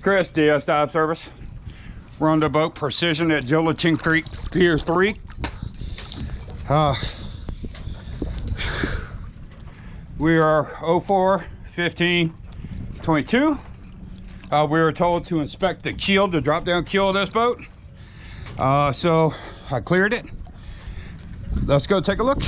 Chris, DS Dive Service. We're on the boat Presision at Gelatin Creek, Pier 3. We are 04-15-22. We were told to inspect the keel, the drop down keel of this boat. So I cleared it. Let's go take a look.